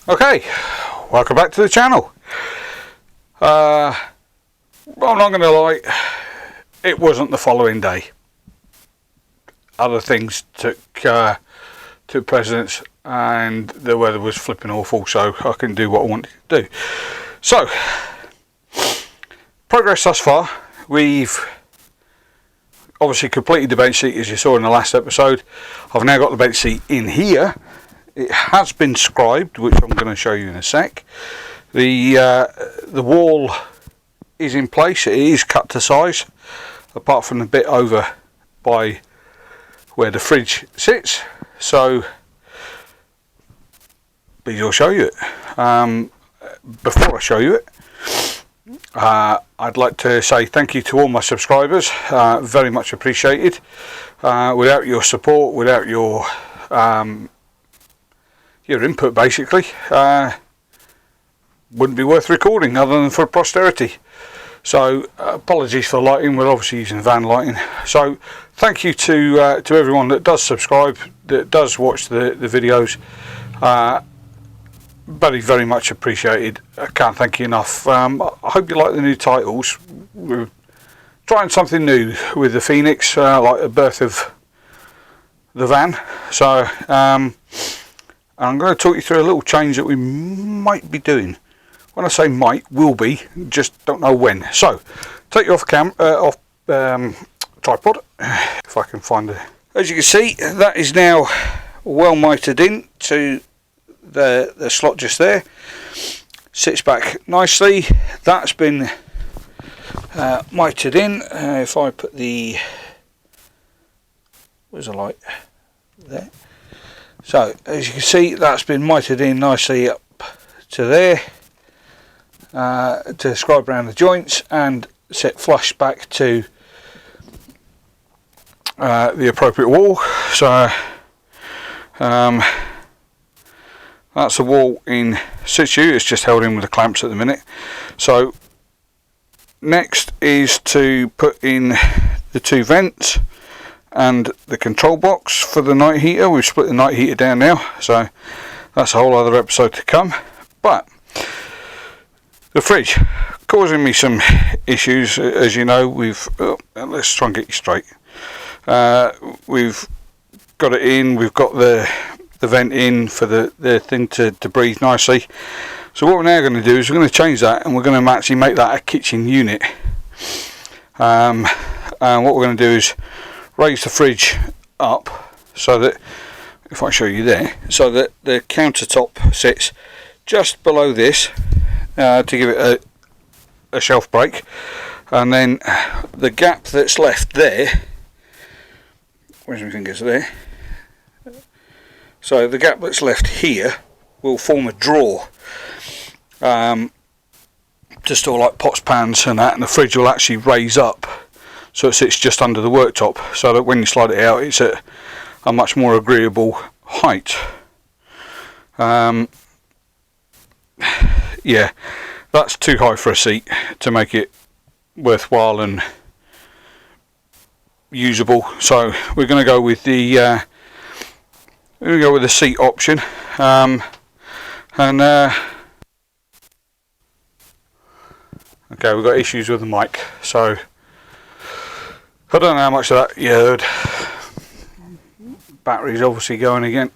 Okay, welcome back to the channel. I'm not going to lie, it wasn't the following day. Other things took precedence and the weather was flipping awful, so I can do what I wanted to do. So, progress thus far. We've obviously completed the bench seat as you saw in the last episode. I've now got the bench seat in here. It has been scribed, which I'm going to show you in a sec. The wall is in place. It is cut to size, apart from the bit over by where the fridge sits. So, these will show you it. Before I show you it, I'd like to say thank you to all my subscribers. Very much appreciated. Without your support, without your input, basically, wouldn't be worth recording other than for posterity. So apologies for lighting. We're obviously using van lighting. So thank you to everyone that does subscribe, that does watch the videos. Very much appreciated. I can't thank you enough. I hope you like the new titles. We're trying something new with the Phoenix, like the birth of the van. So I'm going to talk you through a little change that we might be doing. When I say might, will be, just don't know when. So, take you off tripod, if I can find it. As you can see, that is now well mitered in to the slot just there. Sits back nicely. That's been mitered in. If I put the, where's the light? There. So as you can see, that's been mitered in nicely up to there, to scribe around the joints and set flush back to the appropriate wall. So that's the wall in situ. It's just held in with the clamps at the minute. So next is to put in the two vents and the control box for the night heater. We've split the night heater down now, so that's a whole other episode to come. But the fridge causing me some issues, as you know. Let's try and get you straight. We've got it in. We've got the vent in for the thing to breathe nicely. So what we're now going to do is we're going to change that, and we're going to actually make that a kitchen unit. And what we're going to do is raise the fridge up so that, if I show you there, so that the countertop sits just below this, to give it a shelf break, and then the gap that's left there, where's my fingers there, so the gap that's left here will form a drawer to store like pots, pans and that, and the fridge will actually raise up so it sits just under the worktop, so that when you slide it out, it's at a much more agreeable height. Yeah, that's too high for a seat to make it worthwhile and usable. So we're going to go with the seat option. Okay, we've got issues with the mic, so I don't know how much of that you heard. Battery's obviously going again.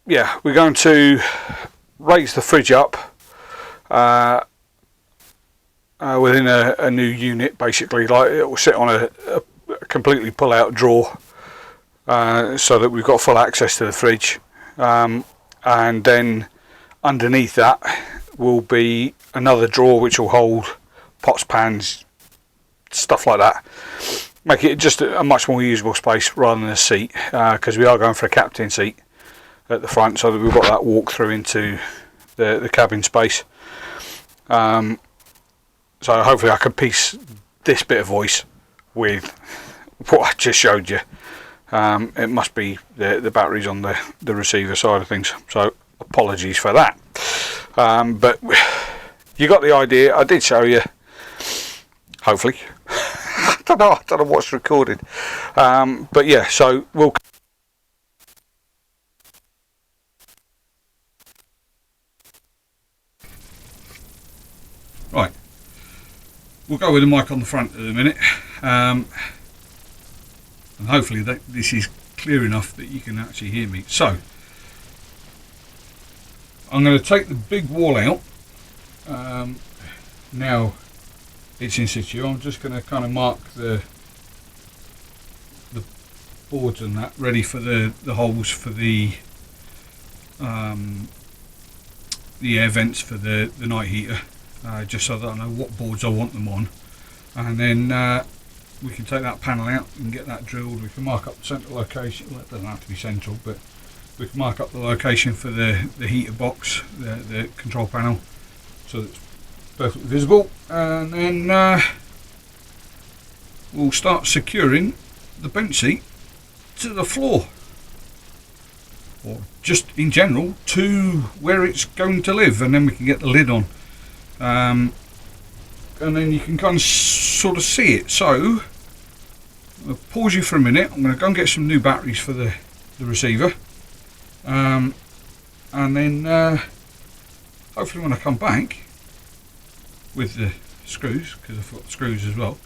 Yeah, we're going to raise the fridge up within a new unit, basically. Like, it will sit on a completely pull-out drawer, so that we've got full access to the fridge. And then underneath that will be another drawer which will hold pots, pans, stuff like that. Make it just a much more usable space rather than a seat, because we are going for a captain seat at the front, so that we've got that walk through into the cabin space. So hopefully I can piece this bit of voice with what I just showed you. It must be the batteries on the receiver side of things, so apologies for that. But you got the idea. I did show you, hopefully. I don't know what's recorded, but yeah, so we'll we'll go with the mic on the front at the minute, and hopefully this is clear enough that you can actually hear me. So I'm going to take the big wall out. Now it's in situ. I'm just going to kind of mark the boards and that ready for the holes for the air vents for the night heater, just so that I know what boards I want them on, and then we can take that panel out and get that drilled. We can mark up the central location. Well, it doesn't have to be central, but we can mark up the location for the heater box, the control panel, so that it's perfectly visible, and then we'll start securing the bench seat to the floor, or just in general to where it's going to live, and then we can get the lid on, and then you can kind of sort of see it. So I'll pause you for a minute. I'm going to go and get some new batteries for the receiver, and then hopefully when I come back with the screws, because I've got the screws as well,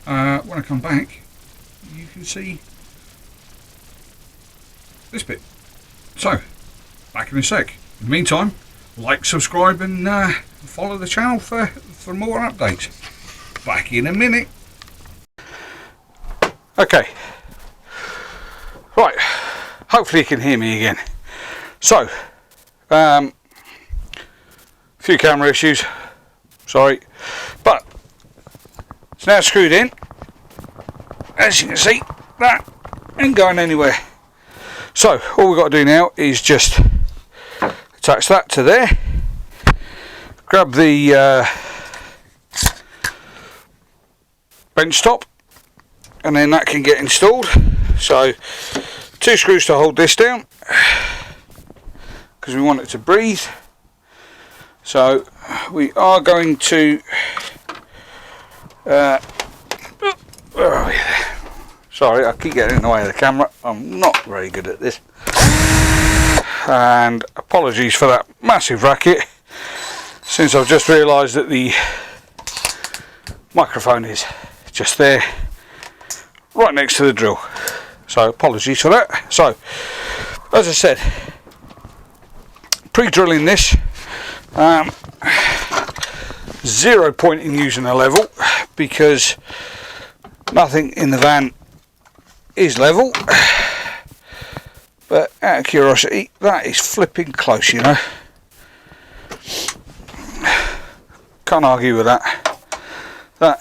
when I come back you can see this bit. So back in a sec. In the meantime, like, subscribe and follow the channel for more updates. Back in a minute. Okay, right, hopefully you can hear me again. So few camera issues, sorry, but it's now screwed in. As you can see, that ain't going anywhere. So all we've got to do now is just attach that to there, grab the bench top, and then that can get installed. So 2 screws to hold this down because we want it to breathe. So we are going to sorry, I keep getting in the way of the camera. I'm not very good at this, and apologies for that massive racket, since I've just realised that the microphone is just there right next to the drill, so apologies for that. So as I said, pre-drilling this, 0 point in using a level because nothing in the van is level, but out of curiosity, that is flipping close, you know. Can't argue with that. Look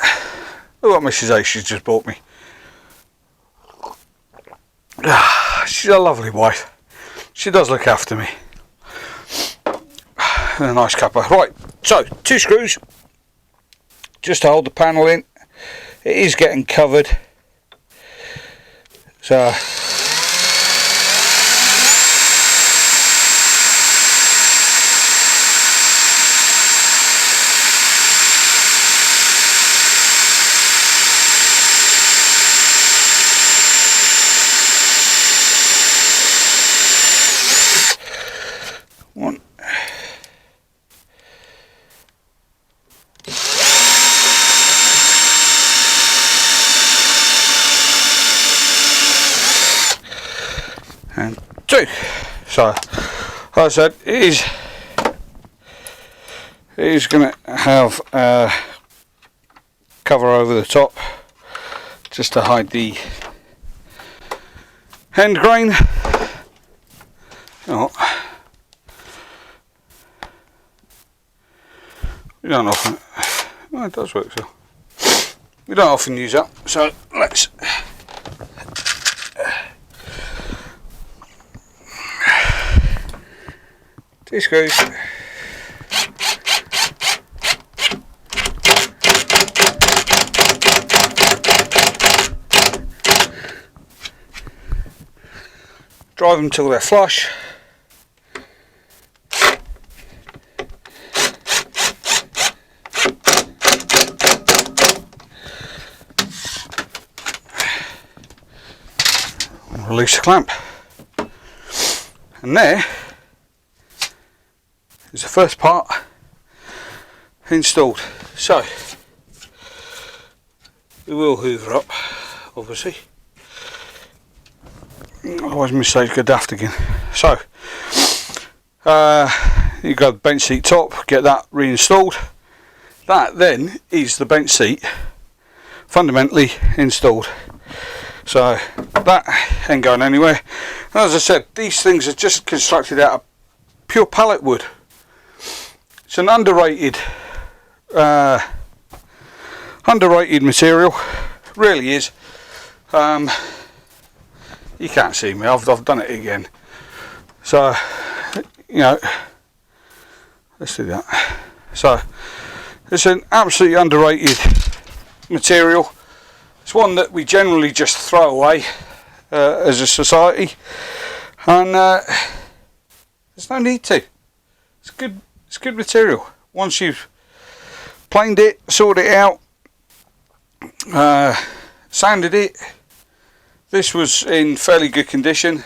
what Mrs. H has just bought me. She's a lovely wife. She does look after me. And a nice cuppa. Right, so 2 screws just to hold the panel in. It is getting covered, so one. And 2. So, like I said, it is going to have a cover over the top just to hide the end grain. Oh, we don't often. Well, it does work so. We don't often use that, so let's. Two screws. Drive them till they're flush. Release the clamp. And there is the first part installed. So we will hoover up, obviously. Otherwise mistakes go daft again. So you got the bench seat top, get that reinstalled. That then is the bench seat fundamentally installed. So that ain't going anywhere. And as I said, these things are just constructed out of pure pallet wood. It's an underrated material, really is. You can't see me, I've done it again. So, you know, let's do that. So, it's an absolutely underrated material. It's one that we generally just throw away as a society, and there's no need to. It's good material. Once you've planed it, sorted it out, sanded it. This was in fairly good condition,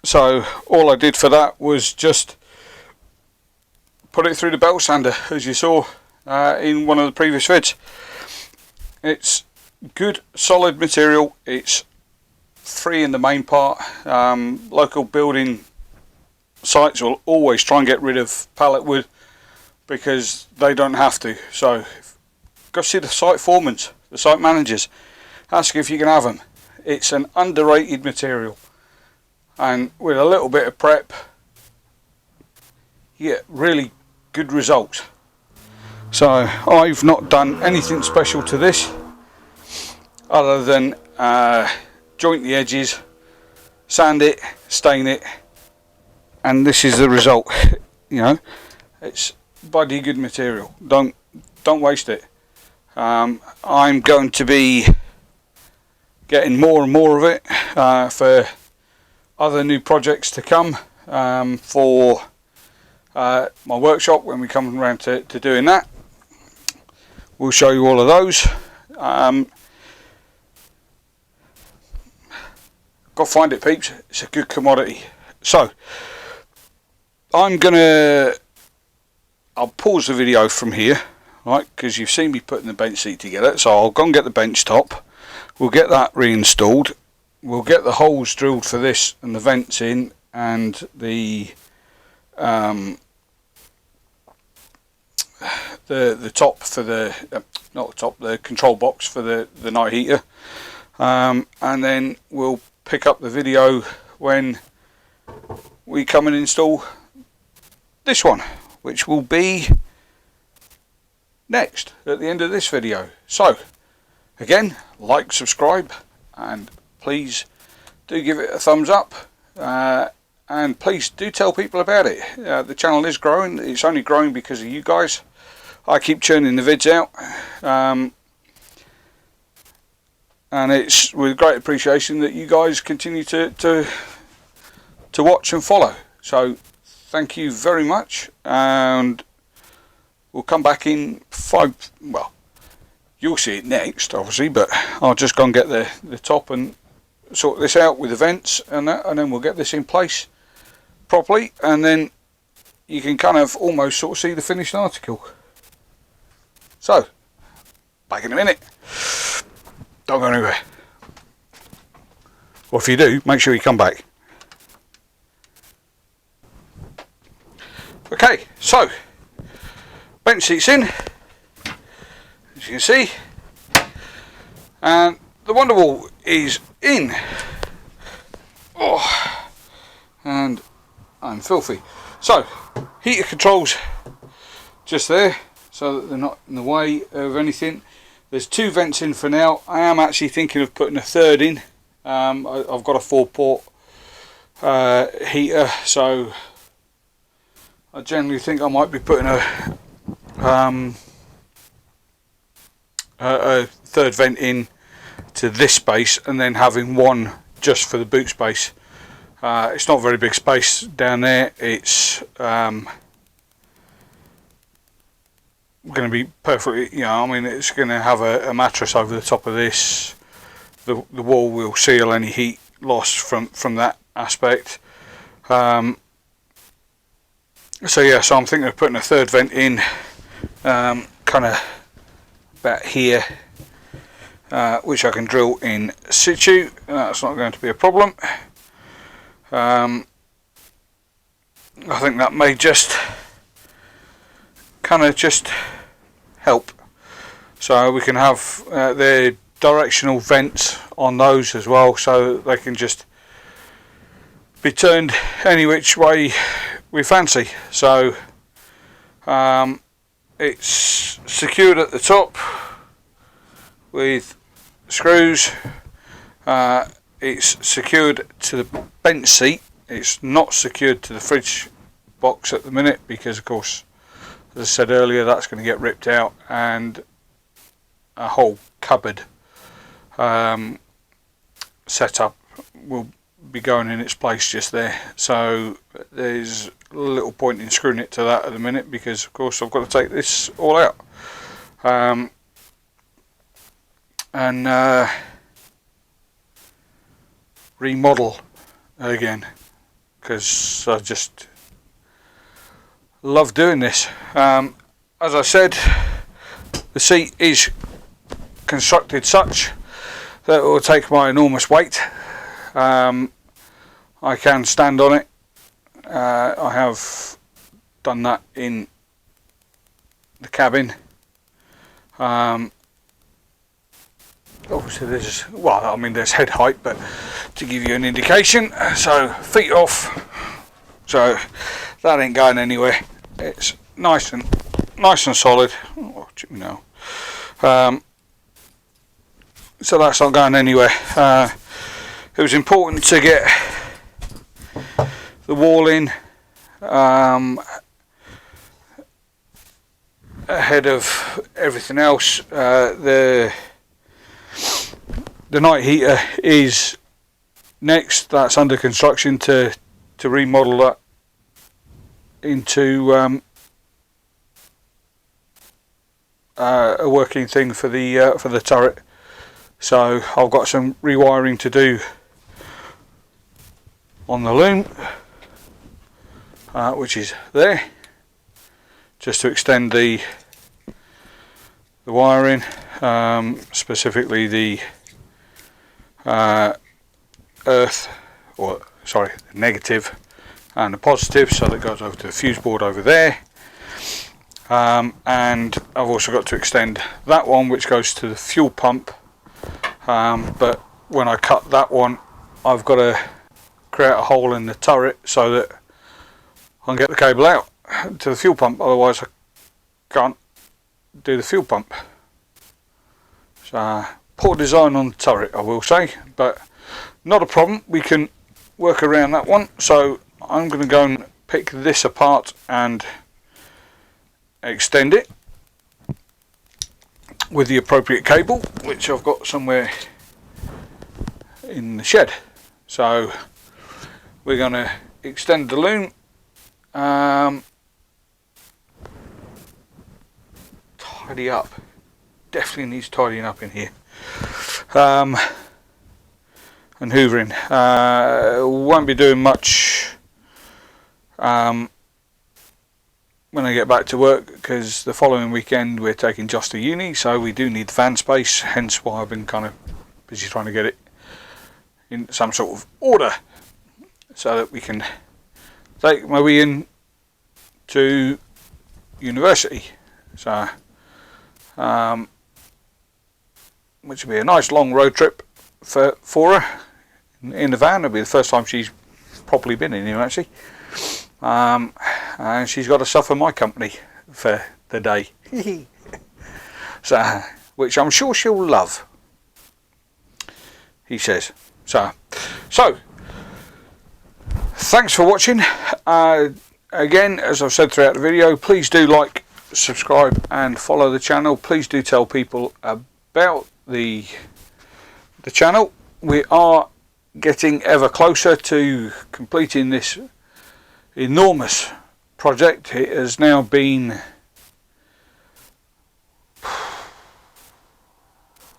so all I did for that was just put it through the belt sander, as you saw in one of the previous vids. It's good solid material. It's free in the main part. Local building sites will always try and get rid of pallet wood because they don't have to. So go see the site foremen, the site managers, ask if you can have them. It's an underrated material, and with a little bit of prep you get really good results. So I've not done anything special to this other than joint the edges, sand it, stain it, and this is the result. You know, it's bloody good material. Don't waste it. I'm going to be getting more and more of it for other new projects to come, for my workshop when we come around to doing that. We'll show you all of those. Got to find it, peeps. It's a good commodity. So I'll pause the video from here, right, because you've seen me putting the bench seat together. So I'll go and get the bench top. We'll get that reinstalled. We'll get the holes drilled for this and the vents in, and the top for the not the top, the control box for the night heater, and then we'll pick up the video when we come and install this one, which will be next at the end of this video. So again, like, subscribe, and please do give it a thumbs up, and please do tell people about it. The channel is growing. It's only growing because of you guys. I keep churning the vids out, and it's with great appreciation that you guys continue to watch and follow. So thank you very much, and we'll come back in well, you'll see it next obviously, but I'll just go and get the top and sort this out with the vents and that, and then we'll get this in place properly, and then you can kind of almost sort of see the finished article. So back in a minute. Don't go anywhere. Or if you do, make sure you come back. Okay, so bench seats in, as you can see, and the Wonderwall is in. Oh, and I'm filthy. So heater controls just there, so that they're not in the way of anything. There's two vents in for now. I am actually thinking of putting a third in. I've got a 4-port heater, so I generally think I might be putting a third vent in to this space, and then having one just for the boot space. It's not a very big space down there. It's going to be perfectly, you know, I mean, it's going to have a mattress over the top of this. The wall will seal any heat loss from that aspect. So yeah, so I'm thinking of putting a third vent in, kind of about here, which I can drill in situ. That's not going to be a problem. I think that may just kind of just help. So we can have the directional vents on those as well, so they can just be turned any which way we fancy. So it's secured at the top with screws. It's secured to the bench seat. It's not secured to the fridge box at the minute because, of course, as I said earlier, that's going to get ripped out and a whole cupboard setup will be going in its place just there. So there's little point in screwing it to that at the minute because, of course, I've got to take this all out and remodel again, because I just love doing this. As I said, the seat is constructed such that it will take my enormous weight. I can stand on it. I have done that in the cabin. Obviously there's, well, I mean there's head height, but to give you an indication, so feet off, so that ain't going anywhere. It's nice and solid. Oh, you know. So that's not going anywhere. It was important to get the wall in ahead of everything else. The night heater is next. That's under construction to remodel that into a working thing for the turret. So I've got some rewiring to do on the loom, which is there, just to extend the wiring, specifically the earth, or sorry, the negative and the positive, so that goes over to the fuse board over there. And I've also got to extend that one, which goes to the fuel pump. But when I cut that one, I've got to create a hole in the turret so that I can get the cable out to the fuel pump, otherwise I can't do the fuel pump. So poor design on the turret, I will say, but not a problem, we can work around that one. So I'm going to go and pick this apart and extend it with the appropriate cable, which I've got somewhere in the shed. So we're going to extend the loom, tidy up, definitely needs tidying up in here, and hoovering. Won't be doing much when I get back to work, because the following weekend we're taking Joss to uni, so we do need fan space, hence why I've been kind of busy trying to get it in some sort of order so that we can take my wee in to university. So which will be a nice long road trip for her in the van. It'll be the first time she's properly been in here actually. And she's got to suffer my company for the day. So, which I'm sure she'll love, he says. So thanks for watching. Again, as I've said throughout the video, please do like, subscribe and follow the channel. Please do tell people about the channel. We are getting ever closer to completing this enormous project. It has now been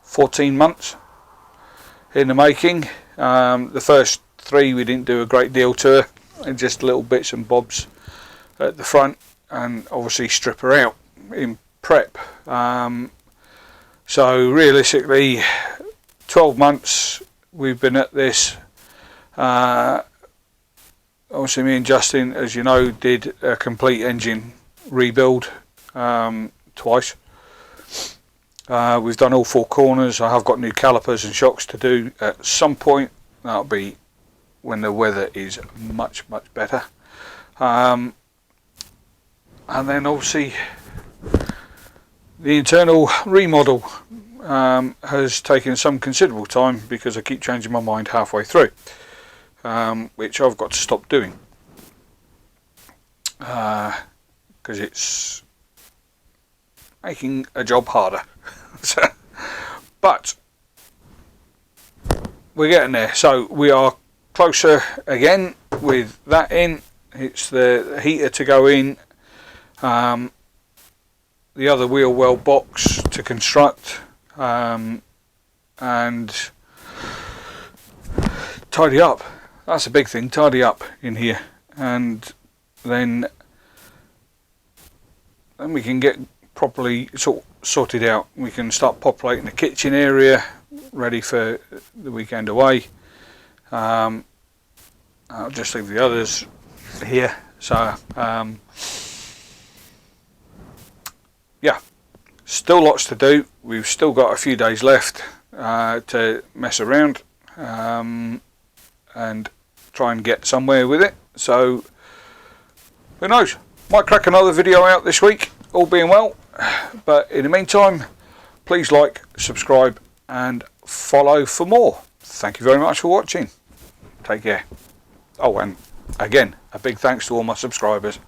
14 months in the making. The first 3 we didn't do a great deal to her, and just little bits and bobs at the front, and obviously strip her out in prep. So realistically, 12 months we've been at this. Obviously me and Justin, as you know, did a complete engine rebuild twice. We've done all 4 corners. I have got new calipers and shocks to do at some point. That'll be when the weather is much better. And then obviously the internal remodel has taken some considerable time because I keep changing my mind halfway through, which I've got to stop doing because it's making a job harder. But we're getting there. So we are closer again with that in. It's the heater to go in, the other wheel well box to construct, and tidy up. That's a big thing, tidy up in here, and then we can get properly sorted out. We can start populating the kitchen area, ready for the weekend away. I'll just leave the others here. So yeah, still lots to do. We've still got a few days left to mess around and try and get somewhere with it. So who knows, might crack another video out this week, all being well. But in the meantime, please like, subscribe and follow for more. Thank you very much for watching. Take care. Oh, and again, a big thanks to all my subscribers.